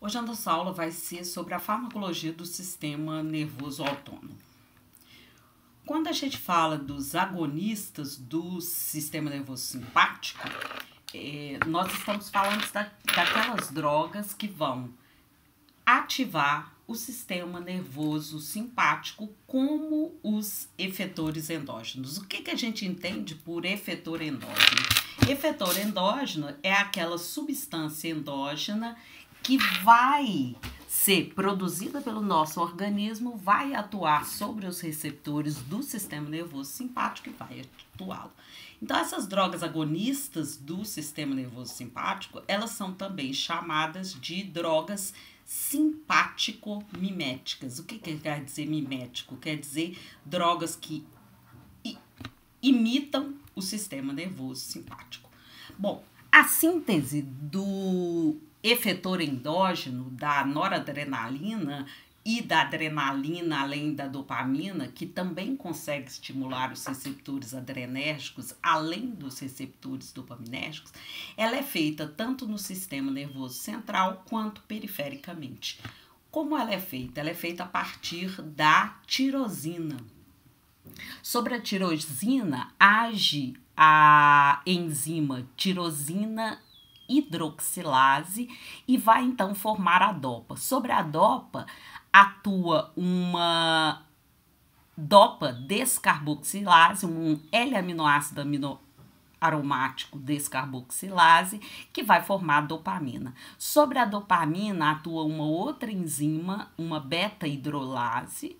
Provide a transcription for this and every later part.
Hoje a nossa aula vai ser sobre a farmacologia do sistema nervoso autônomo. Quando a gente fala dos agonistas do sistema nervoso simpático, nós estamos falando daquelas drogas que vão ativar o sistema nervoso simpático como os efetores endógenos. O que a gente entende por efetor endógeno? Efetor endógeno é aquela substância endógena que vai ser produzida pelo nosso organismo, vai atuar sobre os receptores do sistema nervoso simpático e vai atuá-lo. Então, essas drogas agonistas do sistema nervoso simpático, elas são também chamadas de drogas simpático-miméticas. O que quer dizer mimético? Quer dizer drogas que imitam o sistema nervoso simpático. Bom, a síntese do efetor endógeno, da noradrenalina e da adrenalina, além da dopamina, que também consegue estimular os receptores adrenérgicos, além dos receptores dopaminérgicos, ela é feita tanto no sistema nervoso central quanto perifericamente. Como ela é feita? Ela é feita a partir da tirosina. Sobre a tirosina, age a enzima tirosina hidroxilase e vai então formar a dopa. Sobre a dopa, atua uma dopa descarboxilase, um L-aminoácido aromático descarboxilase, que vai formar a dopamina. Sobre a dopamina, atua uma outra enzima, uma beta-hidroxilase,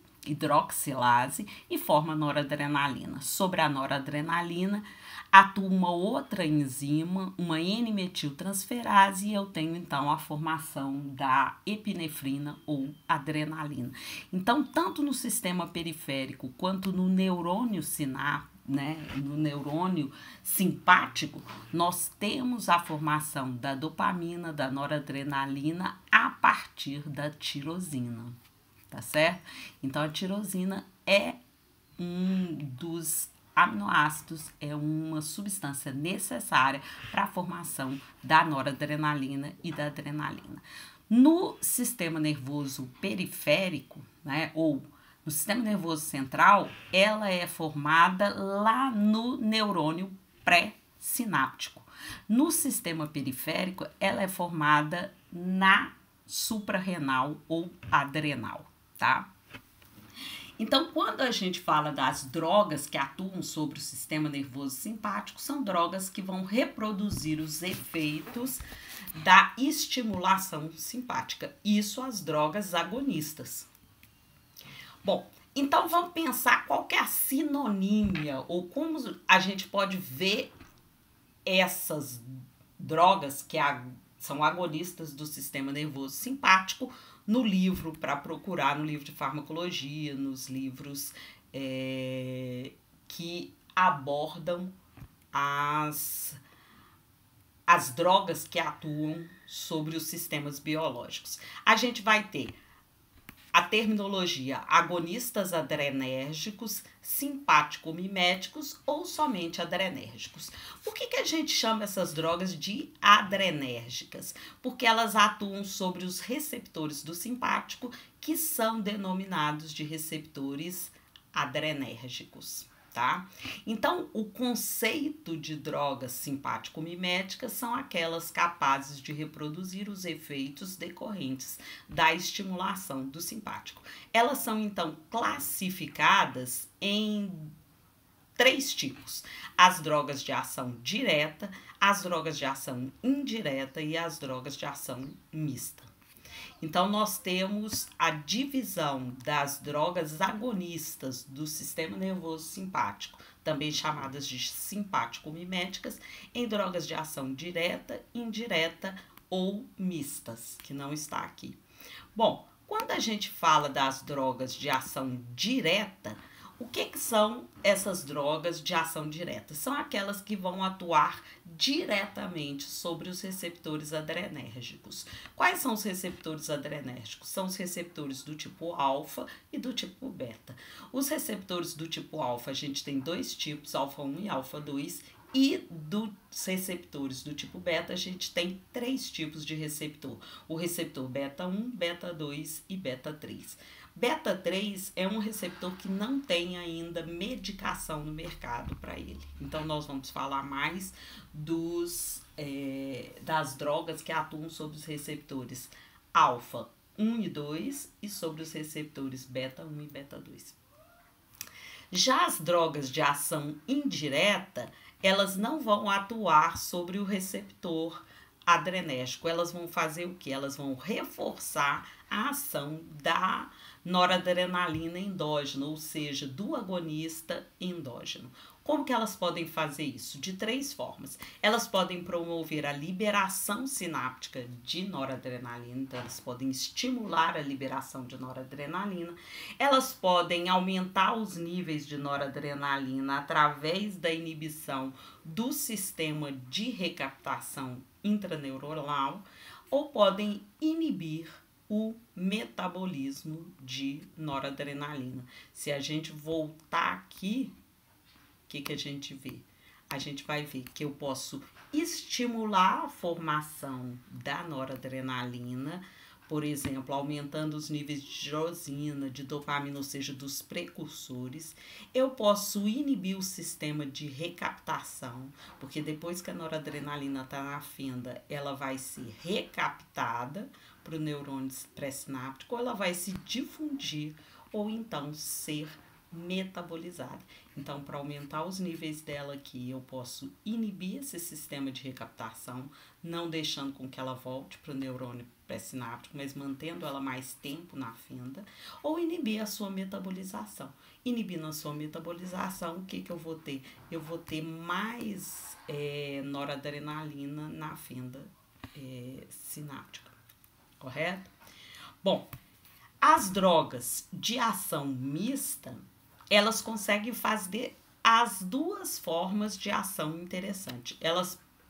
e forma a noradrenalina. Sobre a noradrenalina, atua uma outra enzima, uma N-metiltransferase, e eu tenho então a formação da epinefrina ou adrenalina. Então, tanto no sistema periférico quanto no neurônio no neurônio simpático, nós temos a formação da dopamina, da noradrenalina a partir da tirosina, tá certo? Então, a tirosina é um dos aminoácidos, é uma substância necessária para a formação da noradrenalina e da adrenalina. No sistema nervoso periférico, ou no sistema nervoso central, ela é formada lá no neurônio pré-sináptico. No sistema periférico, ela é formada na suprarrenal ou adrenal, tá? Então, quando a gente fala das drogas que atuam sobre o sistema nervoso simpático, são drogas que vão reproduzir os efeitos da estimulação simpática. Isso as drogas agonistas. Bom, então vamos pensar qual que é a sinonímia ou como a gente pode ver essas drogas que são agonistas do sistema nervoso simpático no livro, para procurar no livro de farmacologia, nos livros que abordam as drogas que atuam sobre os sistemas biológicos. A gente vai ter a terminologia agonistas adrenérgicos, simpático-miméticos ou somente adrenérgicos. Por que a gente chama essas drogas de adrenérgicas? Porque elas atuam sobre os receptores do simpático, que são denominados de receptores adrenérgicos, tá? Então, o conceito de drogas simpático-miméticas são aquelas capazes de reproduzir os efeitos decorrentes da estimulação do simpático. Elas são, então, classificadas em 3 tipos: as drogas de ação direta, as drogas de ação indireta e as drogas de ação mista. Então, nós temos a divisão das drogas agonistas do sistema nervoso simpático, também chamadas de simpático-miméticas, em drogas de ação direta, indireta ou mistas, que não está aqui. Bom, quando a gente fala das drogas de ação direta, o que são essas drogas de ação direta? São aquelas que vão atuar diretamente sobre os receptores adrenérgicos. Quais são os receptores adrenérgicos? São os receptores do tipo alfa e do tipo beta. Os receptores do tipo alfa, a gente tem 2 tipos, alfa 1 e alfa 2, E dos receptores do tipo beta, a gente tem 3 tipos de receptor. O receptor beta 1, beta 2 e beta 3. Beta 3 é um receptor que não tem ainda medicação no mercado para ele. Então, nós vamos falar mais das drogas que atuam sobre os receptores alfa 1 e 2 e sobre os receptores beta 1 e beta 2. Já as drogas de ação indireta, elas não vão atuar sobre o receptor adrenérgico. Elas vão fazer o quê? Elas vão reforçar a ação da noradrenalina endógena, ou seja, do agonista endógeno. Como que elas podem fazer isso? De 3 formas. Elas podem promover a liberação sináptica de noradrenalina, então elas podem estimular a liberação de noradrenalina. Elas podem aumentar os níveis de noradrenalina através da inibição do sistema de recaptação intraneuronal, ou podem inibir o metabolismo de noradrenalina. Se a gente voltar aqui, o que a gente vê? A gente vai ver que eu posso estimular a formação da noradrenalina, por exemplo, aumentando os níveis de tirosina, de dopamina, ou seja, dos precursores. Eu posso inibir o sistema de recaptação, porque depois que a noradrenalina está na fenda, ela vai ser recaptada para o neurônio pré-sináptico, ela vai se difundir ou então ser metabolizada. Então, para aumentar os níveis dela aqui, eu posso inibir esse sistema de recaptação, não deixando com que ela volte para o neurônio pré-sináptico, mas mantendo ela mais tempo na fenda, ou inibir a sua metabolização. Inibindo a sua metabolização, o que eu vou ter? Eu vou ter mais noradrenalina na fenda sináptica, correto? Bom, as drogas de ação mista, elas conseguem fazer as 2 formas de ação interessante.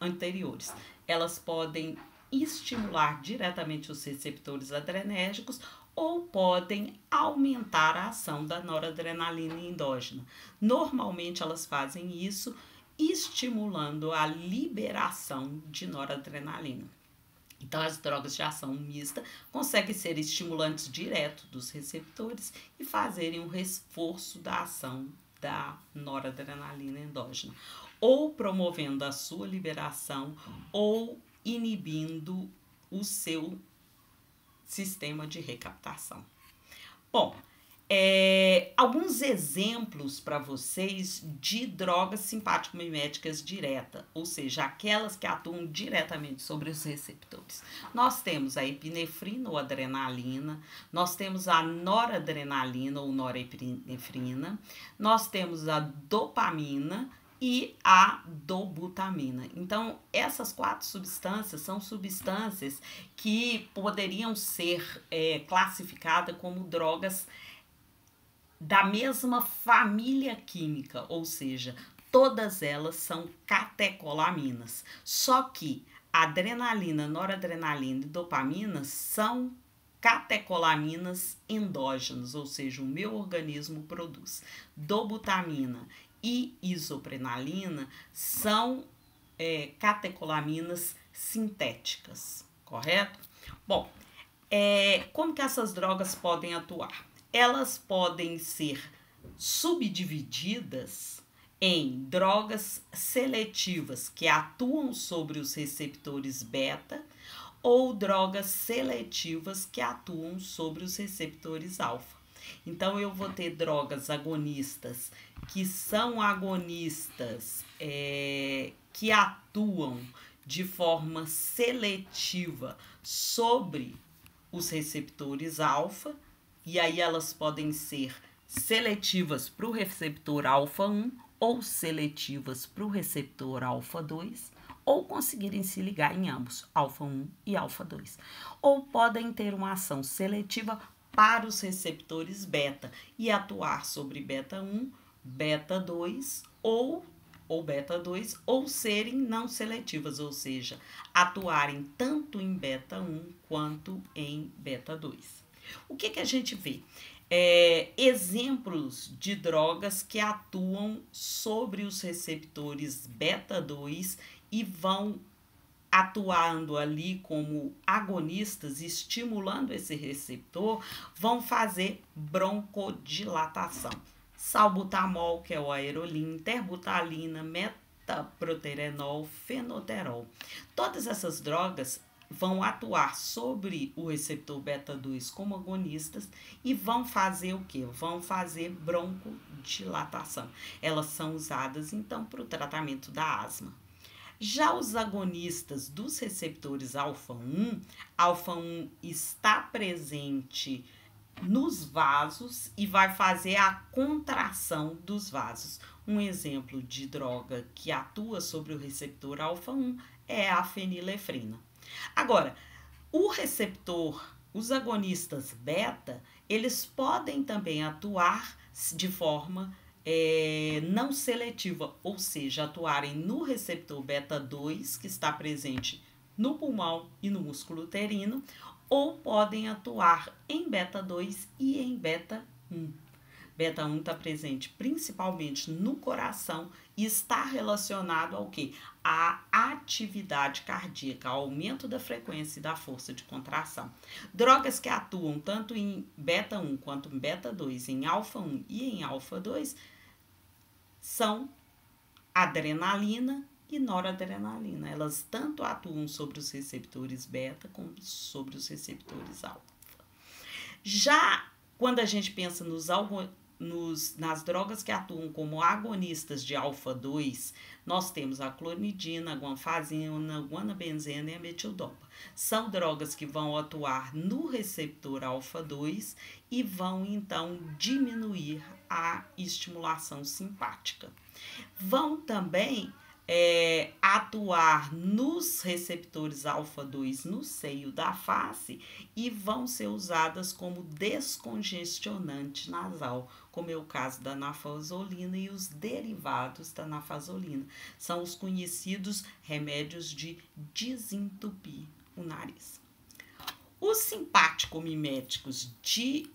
Anteriores. Elas podem estimular diretamente os receptores adrenérgicos ou podem aumentar a ação da noradrenalina endógena. Normalmente, elas fazem isso estimulando a liberação de noradrenalina. Então, as drogas de ação mista conseguem ser estimulantes diretos dos receptores e fazerem um reforço da ação da noradrenalina endógena, ou promovendo a sua liberação ou inibindo o seu sistema de recaptação. Bom, alguns exemplos para vocês de drogas simpático-miméticas diretas, ou seja, aquelas que atuam diretamente sobre os receptores. Nós temos a epinefrina ou adrenalina, nós temos a noradrenalina ou norepinefrina, nós temos a dopamina e a dobutamina. Então, essas 4 substâncias são substâncias que poderiam ser classificadas como drogas da mesma família química, ou seja, todas elas são catecolaminas. Só que adrenalina, noradrenalina e dopamina são catecolaminas endógenas, ou seja, o meu organismo produz. Dobutamina e isoprenalina são catecolaminas sintéticas, correto? Bom, como que essas drogas podem atuar? Elas podem ser subdivididas em drogas seletivas que atuam sobre os receptores beta ou drogas seletivas que atuam sobre os receptores alfa. Então, eu vou ter drogas agonistas que são agonistas que atuam de forma seletiva sobre os receptores alfa, e aí elas podem ser seletivas para o receptor alfa 1 ou seletivas para o receptor alfa 2, ou conseguirem se ligar em ambos, alfa 1 e alfa 2. Ou podem ter uma ação seletiva para os receptores beta e atuar sobre beta 1, beta 2 ou beta 2, ou serem não seletivas, ou seja, atuarem tanto em beta 1 quanto em beta 2. O que a gente vê? exemplos de drogas que atuam sobre os receptores beta 2 e vão atuando ali como agonistas, estimulando esse receptor, vão fazer broncodilatação. Salbutamol, que é o aerolim, terbutalina, metaproterenol, fenoterol. Todas essas drogas vão atuar sobre o receptor beta 2 como agonistas e vão fazer o quê? Vão fazer broncodilatação. Elas são usadas, então, para o tratamento da asma. Já os agonistas dos receptores alfa-1 está presente nos vasos e vai fazer a contração dos vasos. Um exemplo de droga que atua sobre o receptor alfa-1 é a fenilefrina. Agora, os agonistas beta, eles podem também atuar de forma não seletiva, ou seja, atuarem no receptor beta 2, que está presente no pulmão e no músculo uterino, ou podem atuar em beta 2 e em beta 1. Beta 1 está presente principalmente no coração e está relacionado ao quê? À atividade cardíaca, ao aumento da frequência e da força de contração. Drogas que atuam tanto em beta 1 quanto em beta 2, em alfa 1 e em alfa 2, são adrenalina e noradrenalina. Elas tanto atuam sobre os receptores beta como sobre os receptores alfa. Já quando a gente pensa nas drogas que atuam como agonistas de alfa 2, nós temos a clonidina, a guanfazina, a guanabenzena e a metildopa. São drogas que vão atuar no receptor alfa 2 e vão, então, diminuir a estimulação simpática. Vão também atuar nos receptores alfa 2 no seio da face e vão ser usadas como descongestionante nasal, como é o caso da nafazolina e os derivados da nafazolina. São os conhecidos remédios de desentupir o nariz. Os simpático-miméticos de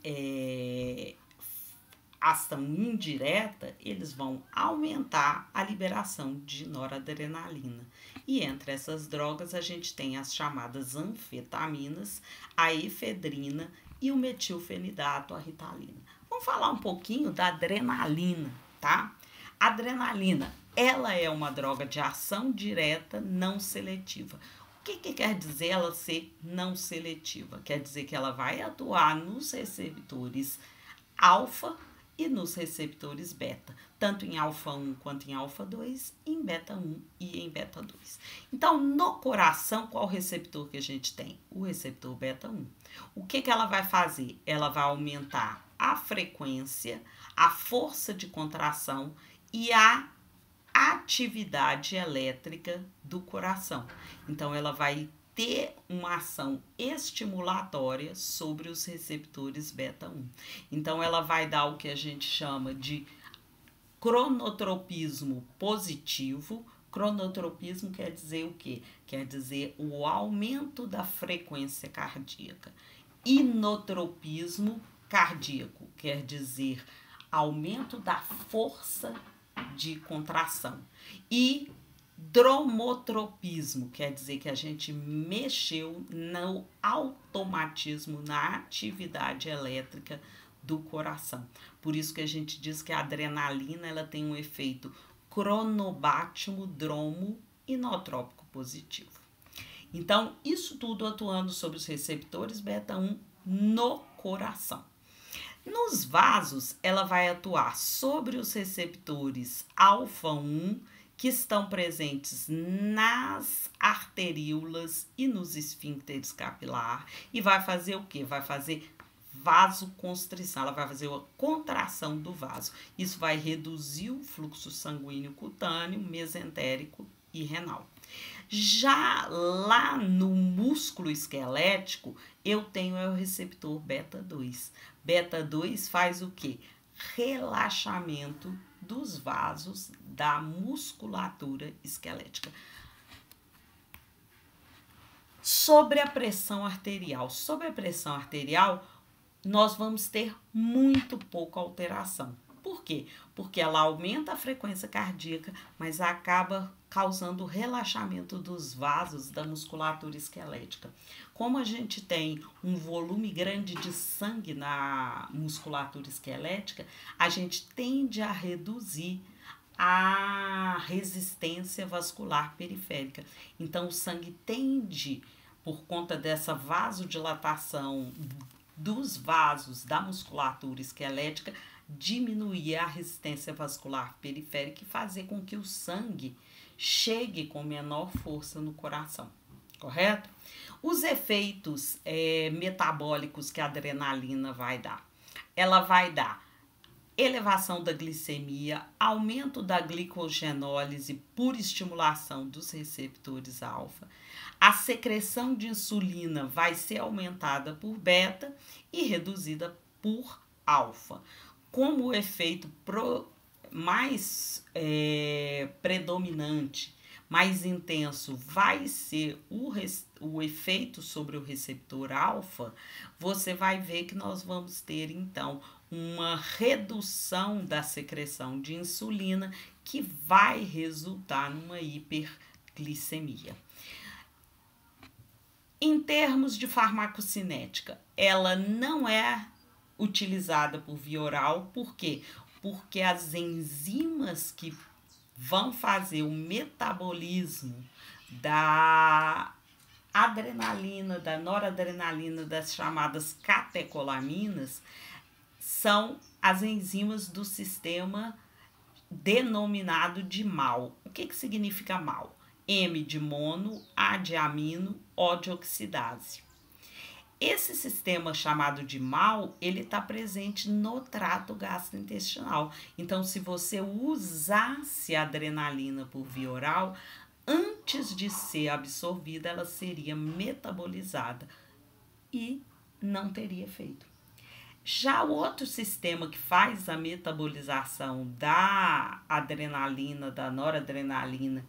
ação indireta, eles vão aumentar a liberação de noradrenalina. E entre essas drogas a gente tem as chamadas anfetaminas, a efedrina e o metilfenidato, a ritalina. Vamos falar um pouquinho da adrenalina, tá? A adrenalina, ela é uma droga de ação direta não seletiva. O que quer dizer ela ser não seletiva? Quer dizer que ela vai atuar nos receptores alfa e nos receptores beta, tanto em alfa 1 quanto em alfa 2, em beta 1 e em beta 2. Então, no coração, qual receptor que a gente tem? O receptor beta 1. O que ela vai fazer? Ela vai aumentar a frequência, a força de contração e a atividade elétrica do coração. Então, ela vai ter uma ação estimulatória sobre os receptores beta 1. Então, ela vai dar o que a gente chama de cronotropismo positivo. Cronotropismo quer dizer o quê? Quer dizer o aumento da frequência cardíaca. Inotropismo cardíaco quer dizer aumento da força de contração. E dromotropismo quer dizer que a gente mexeu no automatismo, na atividade elétrica do coração. Por isso que a gente diz que a adrenalina ela tem um efeito cronobático, dromo inotrópico positivo. Então, isso tudo atuando sobre os receptores beta 1 no coração. Nos vasos, ela vai atuar sobre os receptores alfa 1, que estão presentes nas arteríolas e nos esfíncteres capilar, e vai fazer o quê? Vai fazer vasoconstrição, ela vai fazer a contração do vaso. Isso vai reduzir o fluxo sanguíneo cutâneo, mesentérico e renal. Já lá no músculo esquelético, eu tenho o receptor beta 2. Beta 2 faz o quê? Relaxamento dos vasos da musculatura esquelética. Sobre a pressão arterial. Sobre a pressão arterial, nós vamos ter muito pouca alteração. Por quê? Porque ela aumenta a frequência cardíaca, mas acaba causando relaxamento dos vasos da musculatura esquelética. Como a gente tem um volume grande de sangue na musculatura esquelética, a gente tende a reduzir a resistência vascular periférica. Então, o sangue tende, por conta dessa vasodilatação dos vasos da musculatura esquelética, diminuir a resistência vascular periférica e fazer com que o sangue chegue com menor força no coração, correto? Os efeitos metabólicos que a adrenalina vai dar. Ela vai dar elevação da glicemia, aumento da glicogenólise por estimulação dos receptores alfa. A secreção de insulina vai ser aumentada por beta e reduzida por alfa. Como o efeito mais predominante, mais intenso, vai ser o efeito sobre o receptor alfa, você vai ver que nós vamos ter, então, uma redução da secreção de insulina que vai resultar numa hiperglicemia. Em termos de farmacocinética, ela não é utilizada por via oral, por quê? Porque as enzimas que vão fazer o metabolismo da adrenalina, da noradrenalina, das chamadas catecolaminas, são as enzimas do sistema denominado de MAO. O que significa MAO? M de mono, A de amino, O de oxidase. Esse sistema chamado de MAO, ele está presente no trato gastrointestinal. Então, se você usasse a adrenalina por via oral, antes de ser absorvida, ela seria metabolizada e não teria efeito. Já o outro sistema que faz a metabolização da adrenalina, da noradrenalina,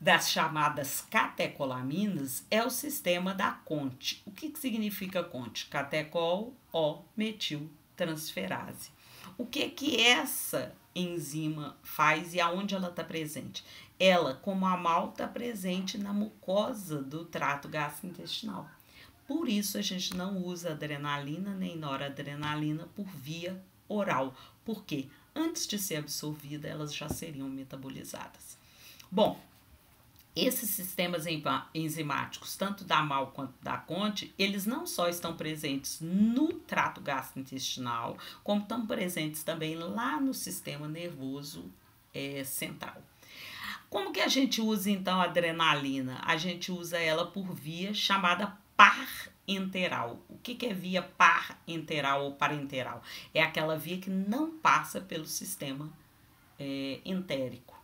das chamadas catecolaminas, é o sistema da CONT. O que significa CONT? Catecol, O, metiltransferase. O que essa enzima faz e aonde ela está presente? Ela, como a MAO, está presente na mucosa do trato gastrointestinal. Por isso, a gente não usa adrenalina nem noradrenalina por via oral. Por quê? Antes de ser absorvida, elas já seriam metabolizadas. Bom, esses sistemas enzimáticos, tanto da MAO quanto da CONT, eles não só estão presentes no trato gastrointestinal, como estão presentes também lá no sistema nervoso central. Como que a gente usa, então, a adrenalina? A gente usa ela por via chamada parenteral. O que é via parenteral ou parenteral? É aquela via que não passa pelo sistema entérico,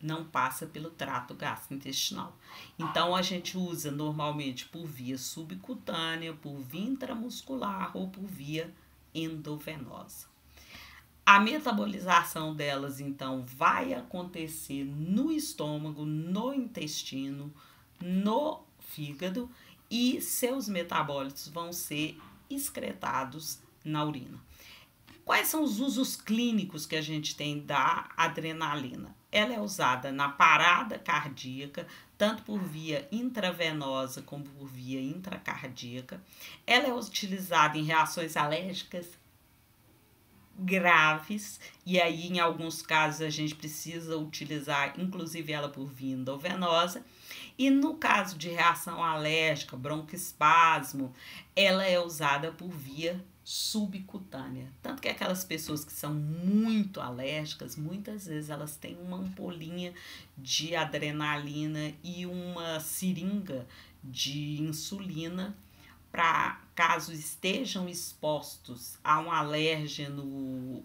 não passa pelo trato gastrointestinal. Então, a gente usa normalmente por via subcutânea, por via intramuscular ou por via endovenosa. A metabolização delas, então, vai acontecer no estômago, no intestino, no fígado, e seus metabólitos vão ser excretados na urina. Quais são os usos clínicos que a gente tem da adrenalina? Ela é usada na parada cardíaca, tanto por via intravenosa como por via intracardíaca. Ela é utilizada em reações alérgicas graves, e aí em alguns casos a gente precisa utilizar inclusive ela por via endovenosa, e no caso de reação alérgica, broncoespasmo, ela é usada por via subcutânea, tanto que aquelas pessoas que são muito alérgicas, muitas vezes elas têm uma ampolinha de adrenalina e uma seringa de insulina para caso estejam expostos a um alérgeno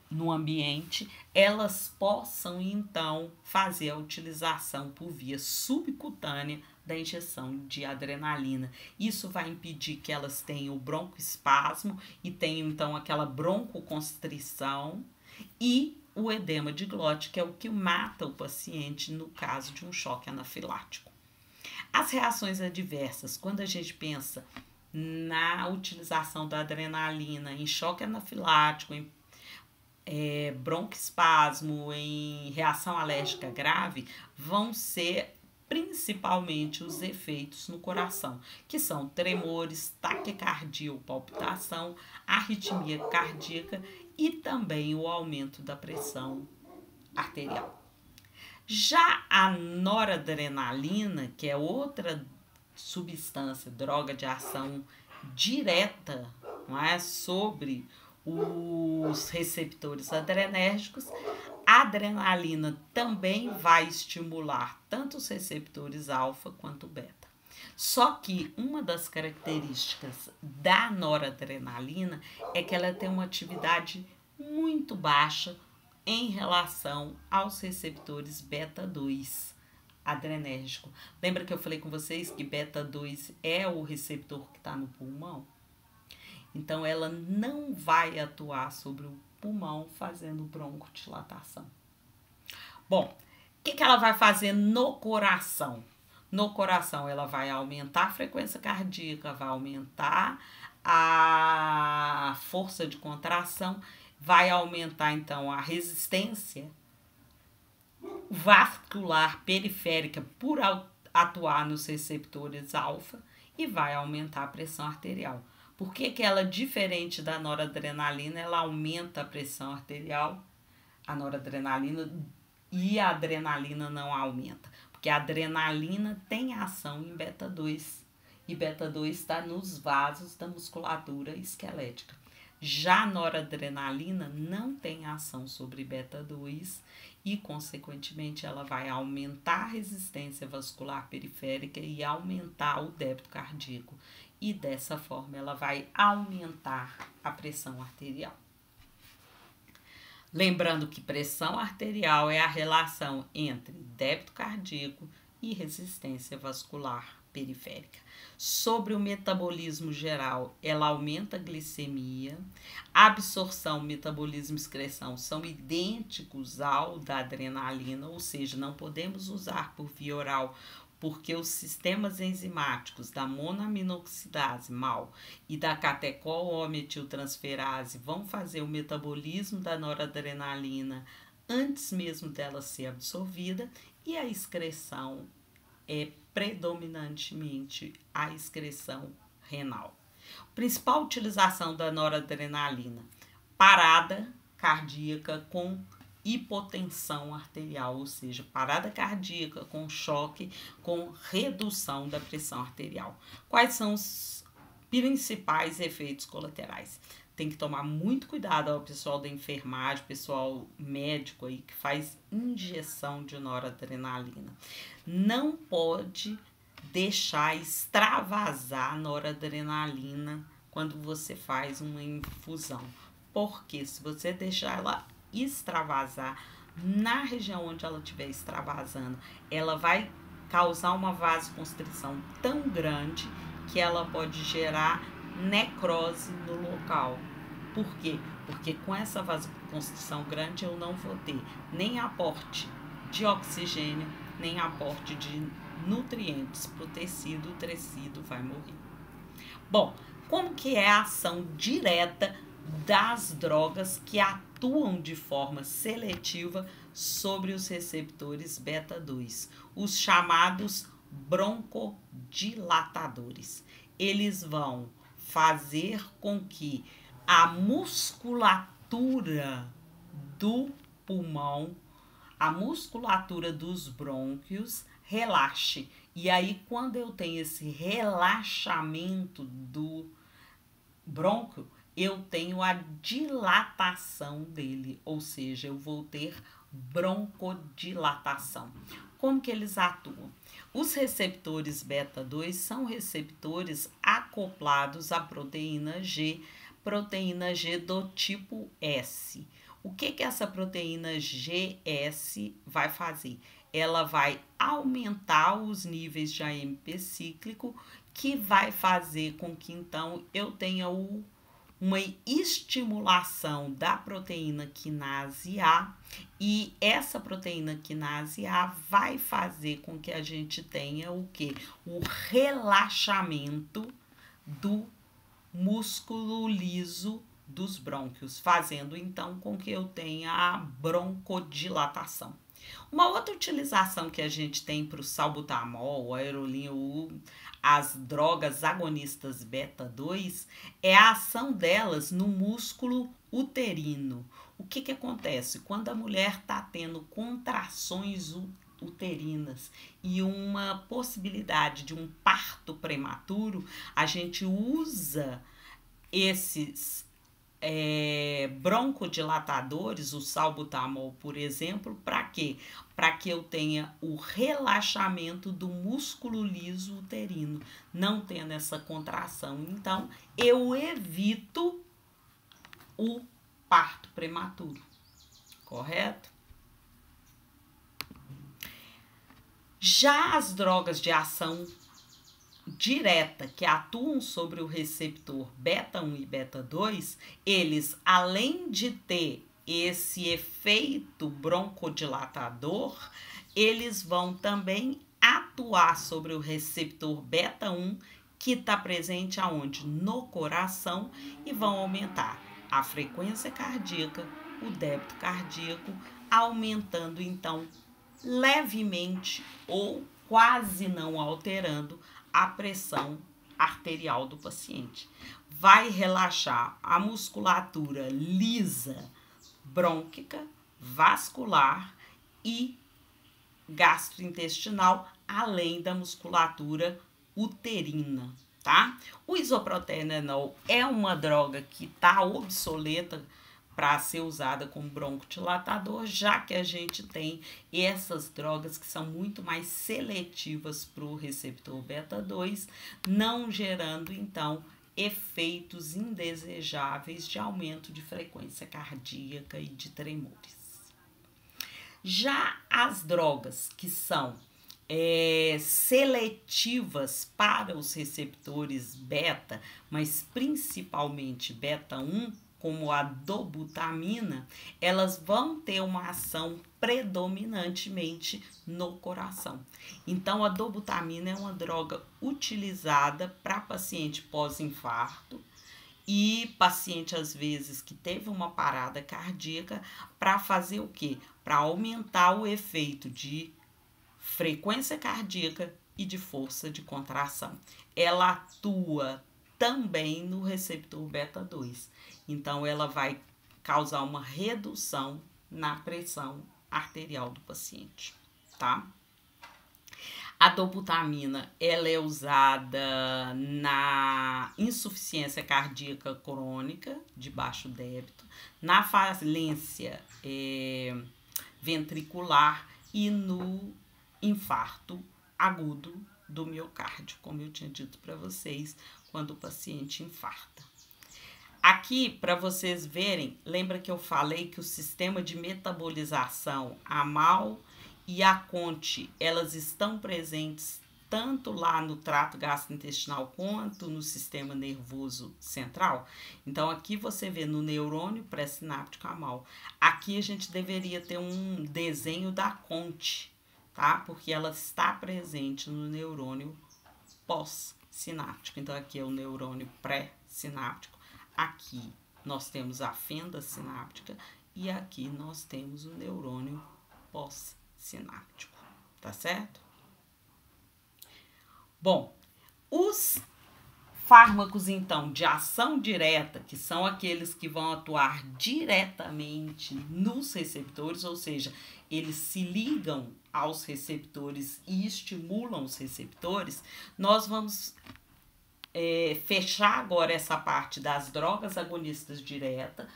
no ambiente, elas possam então fazer a utilização por via subcutânea da injeção de adrenalina. Isso vai impedir que elas tenham o broncoespasmo e tenham então aquela broncoconstrição e o edema de glote, que é o que mata o paciente no caso de um choque anafilático. As reações adversas, quando a gente pensa na utilização da adrenalina em choque anafilático, em broncoespasmo, em reação alérgica grave, vão ser principalmente os efeitos no coração, que são tremores, taquicardia ou palpitação, arritmia cardíaca e também o aumento da pressão arterial. Já a noradrenalina, que é outra substância, droga de ação direta, não é, sobre os receptores adrenérgicos, a adrenalina também vai estimular tanto os receptores alfa quanto beta. Só que uma das características da noradrenalina é que ela tem uma atividade muito baixa em relação aos receptores beta 2 adrenérgico. Lembra que eu falei com vocês que beta 2 é o receptor que está no pulmão? Então, ela não vai atuar sobre o pulmão fazendo broncodilatação. Bom, o que ela vai fazer no coração? No coração, ela vai aumentar a frequência cardíaca, vai aumentar a força de contração, vai aumentar, então, a resistência vascular periférica por atuar nos receptores alfa e vai aumentar a pressão arterial. Por que ela, diferente da noradrenalina, ela aumenta a pressão arterial, a noradrenalina, e a adrenalina não aumenta? Porque a adrenalina tem ação em beta 2 e beta 2 está nos vasos da musculatura esquelética. Já a noradrenalina não tem ação sobre beta 2 e, consequentemente, ela vai aumentar a resistência vascular periférica e aumentar o débito cardíaco. E, dessa forma, ela vai aumentar a pressão arterial. Lembrando que pressão arterial é a relação entre débito cardíaco e resistência vascular periférica. Sobre o metabolismo geral, ela aumenta a glicemia, absorção, metabolismo e excreção são idênticos ao da adrenalina, ou seja, não podemos usar por via oral, porque os sistemas enzimáticos da monoaminoxidase MAO e da catecol-O-metiltransferase vão fazer o metabolismo da noradrenalina antes mesmo dela ser absorvida, e a excreção é predominantemente a excreção renal. Principal utilização da noradrenalina: parada cardíaca com hipotensão arterial, ou seja, parada cardíaca com choque, com redução da pressão arterial. Quais são os principais efeitos colaterais? Tem que tomar muito cuidado ao pessoal da enfermagem, pessoal médico aí que faz injeção de noradrenalina. Não pode deixar extravasar a noradrenalina quando você faz uma infusão, porque se você deixar ela extravasar na região onde ela estiver extravasando, ela vai causar uma vasoconstrição tão grande que ela pode gerar necrose no local. Por quê? Porque com essa vasoconstrição grande eu não vou ter nem aporte de oxigênio, nem aporte de nutrientes para o tecido vai morrer. Bom, como que é a ação direta das drogas que atuam de forma seletiva sobre os receptores beta 2, os chamados broncodilatadores? Eles vão fazer com que a musculatura do pulmão, a musculatura dos brônquios relaxe. E aí, quando eu tenho esse relaxamento do brônquio, eu tenho a dilatação dele, ou seja, eu vou ter broncodilatação. Como que eles atuam? Os receptores beta 2 são receptores acoplados à proteína G do tipo S. O que essa proteína GS vai fazer? Ela vai aumentar os níveis de AMP cíclico, que vai fazer com que então eu tenha uma estimulação da proteína quinase A, e essa proteína quinase A vai fazer com que a gente tenha o quê? O relaxamento do músculo liso dos brônquios, fazendo então com que eu tenha a broncodilatação. Uma outra utilização que a gente tem para o salbutamol, o aerolínio, as drogas agonistas beta-2, é a ação delas no músculo uterino. O que acontece? Quando a mulher está tendo contrações uterinas e uma possibilidade de um parto prematuro, a gente usa esses broncodilatadores, o salbutamol, por exemplo, para quê? Para que eu tenha o relaxamento do músculo liso uterino, não tendo essa contração. Então, eu evito o parto prematuro, correto? Já as drogas de ação direta que atuam sobre o receptor beta-1 e beta-2, eles, além de ter esse efeito broncodilatador, eles vão também atuar sobre o receptor beta-1, que está presente aonde? No coração, e vão aumentar a frequência cardíaca, o débito cardíaco, aumentando então levemente ou quase não alterando a pressão arterial do paciente. Vai relaxar a musculatura lisa, brônquica, vascular e gastrointestinal, além da musculatura uterina, tá? O isoproterenol é uma droga que está obsoleta para ser usada como broncodilatador, já que a gente tem essas drogas que são muito mais seletivas para o receptor beta-2, não gerando, então, efeitos indesejáveis de aumento de frequência cardíaca e de tremores. Já as drogas que são seletivas para os receptores beta, mas principalmente beta-1, como a dobutamina, elas vão ter uma ação predominantemente no coração. Então, a dobutamina é uma droga utilizada para paciente pós-infarto e paciente, às vezes, que teve uma parada cardíaca, para fazer o quê? Para aumentar o efeito de frequência cardíaca e de força de contração. Ela atua também no receptor beta-2. Então, ela vai causar uma redução na pressão arterial do paciente, tá? A dobutamina, ela é usada na insuficiência cardíaca crônica de baixo débito, na falência ventricular e no infarto agudo do miocárdio, como eu tinha dito para vocês, quando o paciente infarta. Aqui, para vocês verem, lembra que eu falei que o sistema de metabolização, a MAL e a CONT, elas estão presentes tanto lá no trato gastrointestinal quanto no sistema nervoso central? Então, aqui você vê no neurônio pré-sináptico a MAL. Aqui a gente deveria ter um desenho da CONT, tá? Porque ela está presente no neurônio pós-sináptico. Então, aqui é o neurônio pré-sináptico. Aqui nós temos a fenda sináptica e aqui nós temos o neurônio pós-sináptico, tá certo? Bom, os fármacos, então, de ação direta, que são aqueles que vão atuar diretamente nos receptores, ou seja, eles se ligam aos receptores e estimulam os receptores, nós vamos fechar agora essa parte das drogas agonistas diretas,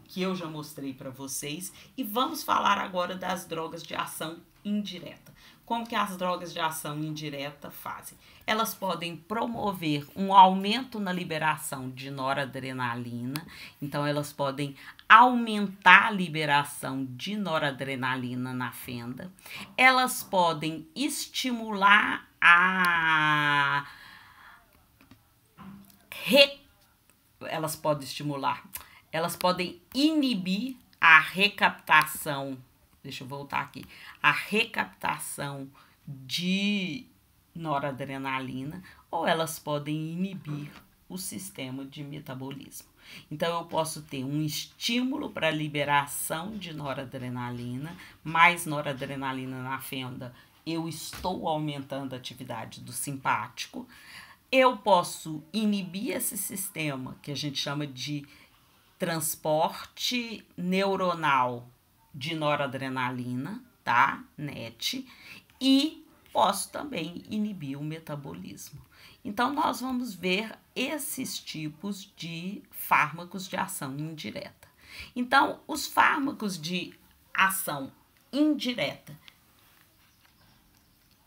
que eu já mostrei para vocês, e vamos falar agora das drogas de ação indireta. Como que as drogas de ação indireta fazem? Elas podem promover um aumento na liberação de noradrenalina, então elas podem aumentar a liberação de noradrenalina na fenda, elas podem estimular elas podem inibir a recaptação, deixa eu voltar aqui, a recaptação de noradrenalina, ou elas podem inibir o sistema de metabolismo. Então, eu posso ter um estímulo para a liberação de noradrenalina, mais noradrenalina na fenda, eu estou aumentando a atividade do simpático. Eu posso inibir esse sistema, que a gente chama de transporte neuronal de noradrenalina, tá? NET, e posso também inibir o metabolismo. Então, nós vamos ver esses tipos de fármacos de ação indireta. Então, os fármacos de ação indireta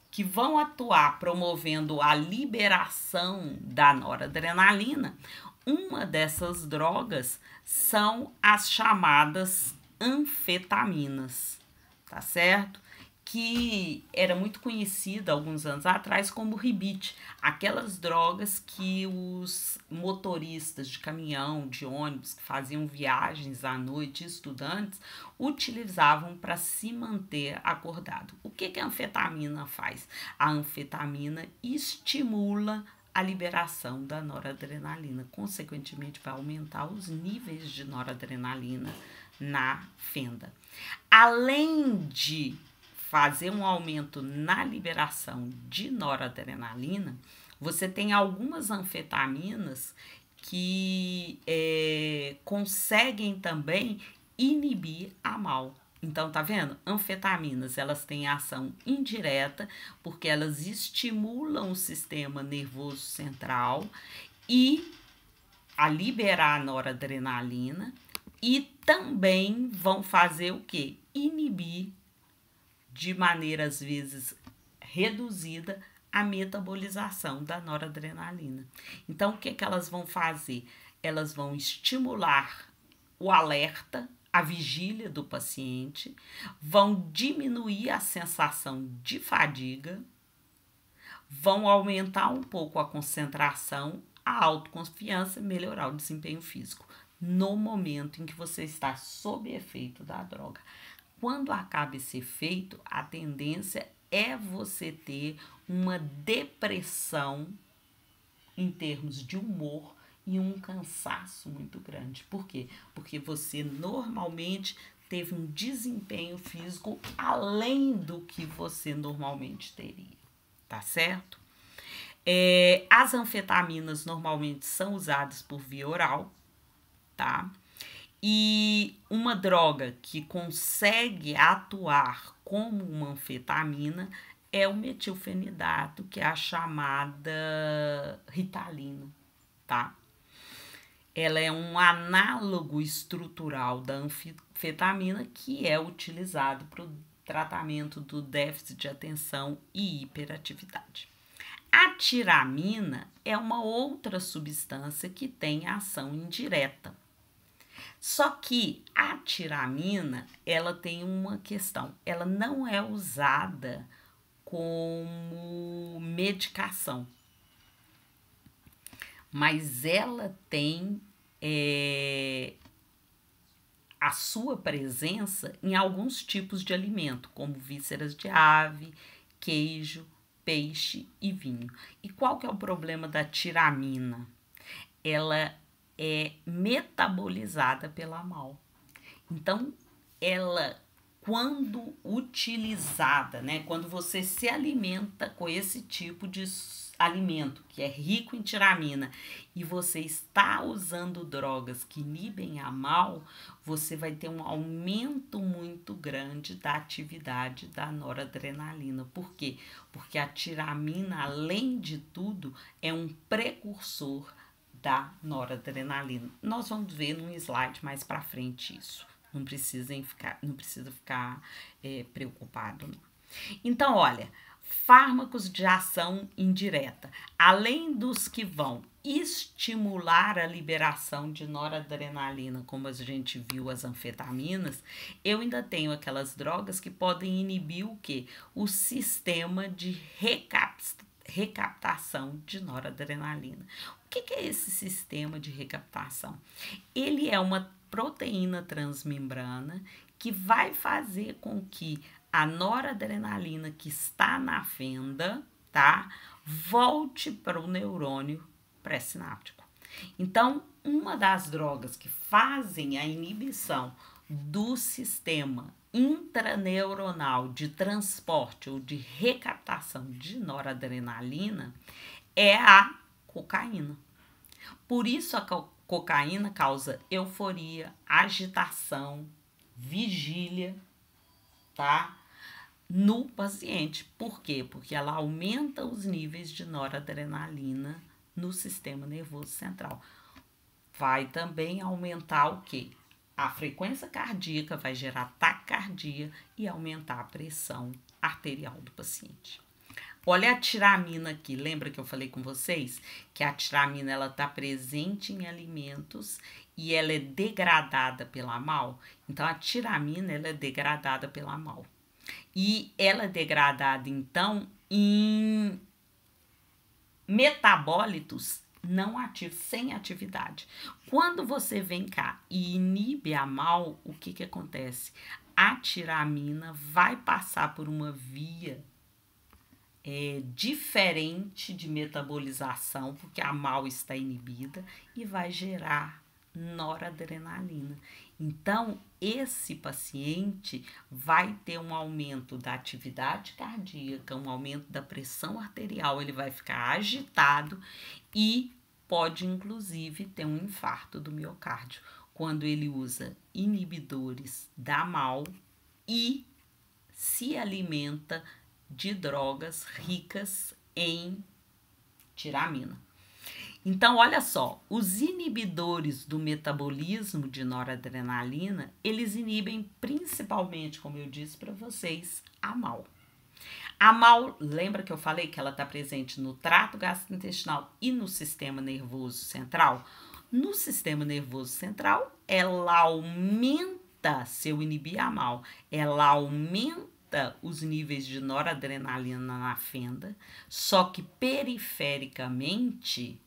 que vão atuar promovendo a liberação da noradrenalina, uma dessas drogas são as chamadas anfetaminas, tá certo? Que era muito conhecida alguns anos atrás como ribite, aquelas drogas que os motoristas de caminhão, de ônibus, que faziam viagens à noite, estudantes, utilizavam para se manter acordado. O que a anfetamina faz? A anfetamina estimula a liberação da noradrenalina, consequentemente vai aumentar os níveis de noradrenalina na fenda. Além de fazer um aumento na liberação de noradrenalina, você tem algumas anfetaminas que conseguem também inibir a MAO. Então, tá vendo? Anfetaminas, elas têm ação indireta, porque elas estimulam o sistema nervoso central e a liberar a noradrenalina e também vão fazer o quê? Inibir de maneira, às vezes, reduzida a metabolização da noradrenalina. Então, o que elas vão fazer? Elas vão estimular o alerta, a vigília do paciente, vão diminuir a sensação de fadiga, vão aumentar um pouco a concentração, a autoconfiança, melhorar o desempenho físico no momento em que você está sob efeito da droga. Quando acaba esse efeito, a tendência é você ter uma depressão em termos de humor e um cansaço muito grande. Por quê? Porque você normalmente teve um desempenho físico além do que você normalmente teria, tá certo? As anfetaminas normalmente são usadas por via oral, tá? E uma droga que consegue atuar como uma anfetamina é o metilfenidato, que é a chamada Ritalina, tá? Ela é um análogo estrutural da anfetamina que é utilizado para o tratamento do déficit de atenção e hiperatividade. A tiramina é uma outra substância que tem ação indireta. Só que a tiramina, ela tem uma questão, ela não é usada como medicação, mas ela tem a sua presença em alguns tipos de alimento, como vísceras de ave, queijo, peixe e vinho. E qual que é o problema da tiramina? Ela é metabolizada pela MAO. Então, ela, quando utilizada, né, quando você se alimenta com esse tipo de alimento que é rico em tiramina e você está usando drogas que inibem a MAO, você vai ter um aumento muito grande da atividade da noradrenalina. Por quê? Porque a tiramina, além de tudo, é um precursor da noradrenalina. Nós vamos ver num slide mais para frente isso. Não precisa ficar preocupado, não. Então, olha, fármacos de ação indireta, além dos que vão estimular a liberação de noradrenalina, como a gente viu as anfetaminas, eu ainda tenho aquelas drogas que podem inibir o quê? O sistema de recaptação de noradrenalina. O que é esse sistema de recaptação? Ele é uma proteína transmembrana que vai fazer com que a noradrenalina que está na fenda, tá, volte para o neurônio pré-sináptico. Então, uma das drogas que fazem a inibição do sistema intraneuronal de transporte ou de recaptação de noradrenalina é a cocaína. Por isso a cocaína causa euforia, agitação, vigília, tá? No paciente. Por quê? Porque ela aumenta os níveis de noradrenalina no sistema nervoso central. Vai também aumentar o quê? A frequência cardíaca, vai gerar taquicardia e aumentar a pressão arterial do paciente. Olha a tiramina aqui, lembra que eu falei com vocês que a tiramina ela está presente em alimentos e ela é degradada pela MAO? Então a tiramina ela é degradada pela MAO. E ela é degradada então em metabólitos não ativos, sem atividade. Quando você vem cá e inibe a MAO, o que acontece? A tiramina vai passar por uma via diferente de metabolização, porque a MAO está inibida, e vai gerar noradrenalina. Então, esse paciente vai ter um aumento da atividade cardíaca, um aumento da pressão arterial, ele vai ficar agitado e pode, inclusive, ter um infarto do miocárdio, quando ele usa inibidores da MAO e se alimenta de drogas ricas em tiramina. Então, olha só, os inibidores do metabolismo de noradrenalina, eles inibem principalmente, como eu disse para vocês, a MAO. A MAO, lembra que eu falei que ela está presente no trato gastrointestinal e no sistema nervoso central? No sistema nervoso central, ela aumenta, se eu inibir a MAO, ela aumenta os níveis de noradrenalina na fenda, só que perifericamente,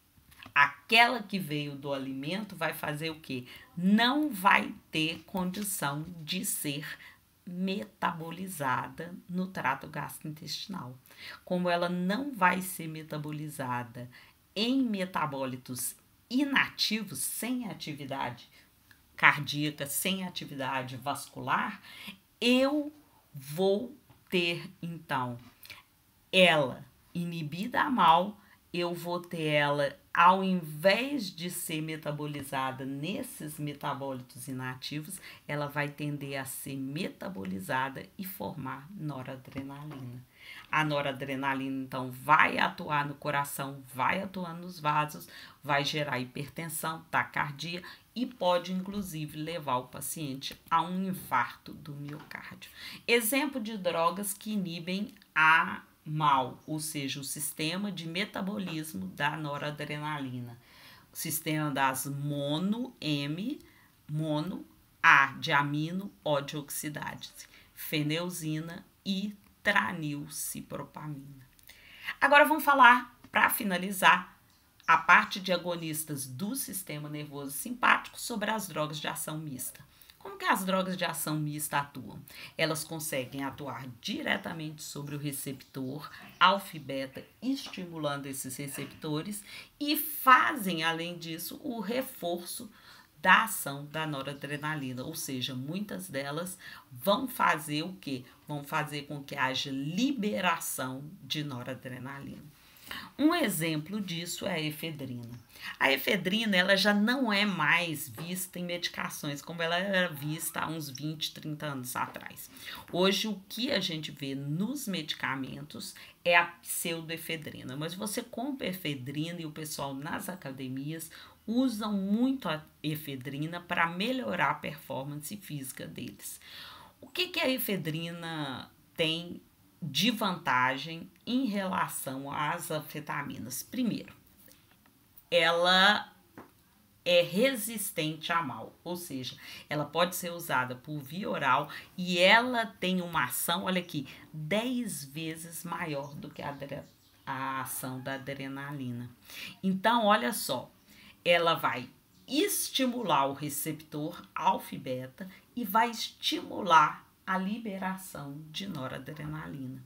aquela que veio do alimento vai fazer o quê? Não vai ter condição de ser metabolizada no trato gastrointestinal. Como ela não vai ser metabolizada em metabólitos inativos, sem atividade cardíaca, sem atividade vascular, eu vou ter, então, ela inibida a MAO, eu vou ter ela, ao invés de ser metabolizada nesses metabólitos inativos, ela vai tender a ser metabolizada e formar noradrenalina. A noradrenalina, então, vai atuar no coração, vai atuar nos vasos, vai gerar hipertensão, taquicardia e pode, inclusive, levar o paciente a um infarto do miocárdio. Exemplo de drogas que inibem a MAO, ou seja, o sistema de metabolismo da noradrenalina. O sistema das mono-M, mono-A de amino, O de oxidase, feneuzina e tranilcipropamina. Agora vamos falar, para finalizar, a parte de agonistas do sistema nervoso simpático sobre as drogas de ação mista. Como que as drogas de ação mista atuam? Elas conseguem atuar diretamente sobre o receptor alfa e beta, estimulando esses receptores e fazem, além disso, o reforço da ação da noradrenalina, ou seja, muitas delas vão fazer o quê? Vão fazer com que haja liberação de noradrenalina. Um exemplo disso é a efedrina. A efedrina ela já não é mais vista em medicações como ela era vista há uns 20, 30 anos atrás. Hoje o que a gente vê nos medicamentos é a pseudoefedrina, mas você compra efedrina e o pessoal nas academias usam muito a efedrina para melhorar a performance física deles. O que a efedrina tem de vantagem em relação às anfetaminas? Primeiro, ela é resistente à MAO, ou seja, ela pode ser usada por via oral e ela tem uma ação, olha aqui, 10 vezes maior do que a ação da adrenalina. Então, olha só, ela vai estimular o receptor alfa e beta e vai estimular a liberação de noradrenalina.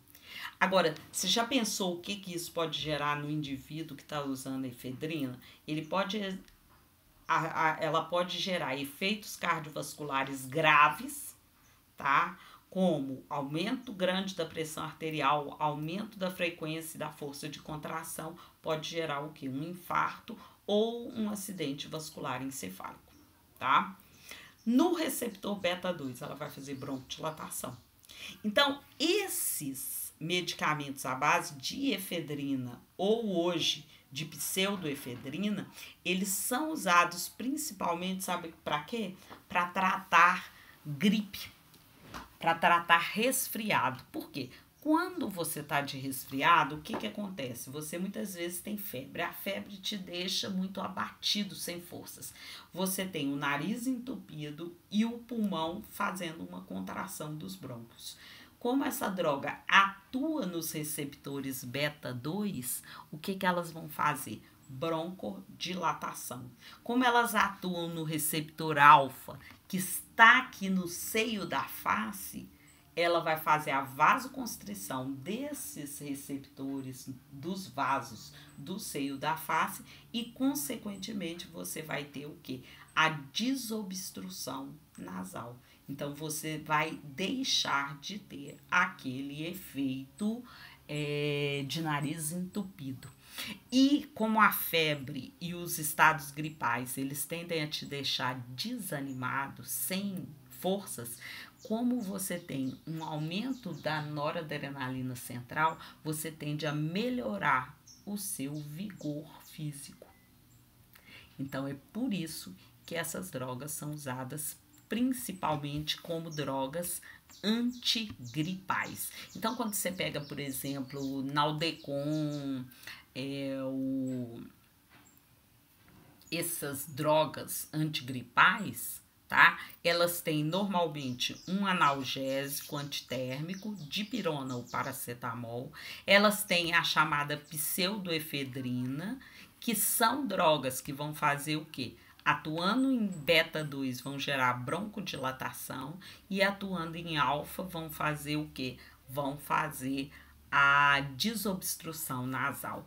Agora, você já pensou o que isso pode gerar no indivíduo que está usando a efedrina? Ela pode gerar efeitos cardiovasculares graves, tá? Como aumento grande da pressão arterial, aumento da frequência e da força de contração, pode gerar o quê? Um infarto ou um acidente vascular encefálico, tá? No receptor beta 2, ela vai fazer broncodilatação. Então, esses medicamentos à base de efedrina ou hoje de pseudoefedrina, eles são usados principalmente, sabe para quê? Para tratar gripe, para tratar resfriado. Por quê? Quando você está de resfriado, o que acontece? Você muitas vezes tem febre. A febre te deixa muito abatido, sem forças. Você tem o nariz entupido e o pulmão fazendo uma contração dos brônquios. Como essa droga atua nos receptores beta 2, o que elas vão fazer? Broncodilatação. Como elas atuam no receptor alfa, que está aqui no seio da face, ela vai fazer a vasoconstrição desses receptores dos vasos do seio da face e, consequentemente, você vai ter o quê? A desobstrução nasal. Então, você vai deixar de ter aquele efeito de nariz entupido. E como a febre e os estados gripais, eles tendem a te deixar desanimado, sem forças, como você tem um aumento da noradrenalina central, você tende a melhorar o seu vigor físico. Então, é por isso que essas drogas são usadas principalmente como drogas antigripais. Então, quando você pega, por exemplo, o Naldecon, essas drogas antigripais, tá? Elas têm normalmente um analgésico antitérmico, dipirona ou paracetamol. Elas têm a chamada pseudoefedrina, que são drogas que vão fazer o quê? Atuando em beta 2 vão gerar broncodilatação e atuando em alfa vão fazer o quê? Vão fazer a desobstrução nasal.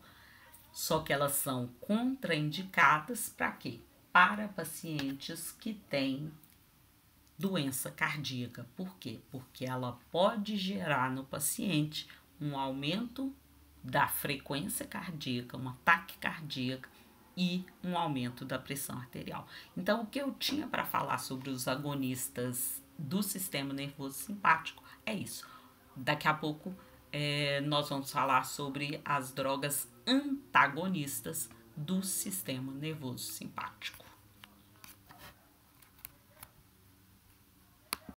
Só que elas são contraindicadas para quê? Para pacientes que têm doença cardíaca. Por quê? Porque ela pode gerar no paciente um aumento da frequência cardíaca, um ataque cardíaco e um aumento da pressão arterial. Então, o que eu tinha para falar sobre os agonistas do sistema nervoso simpático é isso. Daqui a pouco nós vamos falar sobre as drogas antagonistas do sistema nervoso simpático.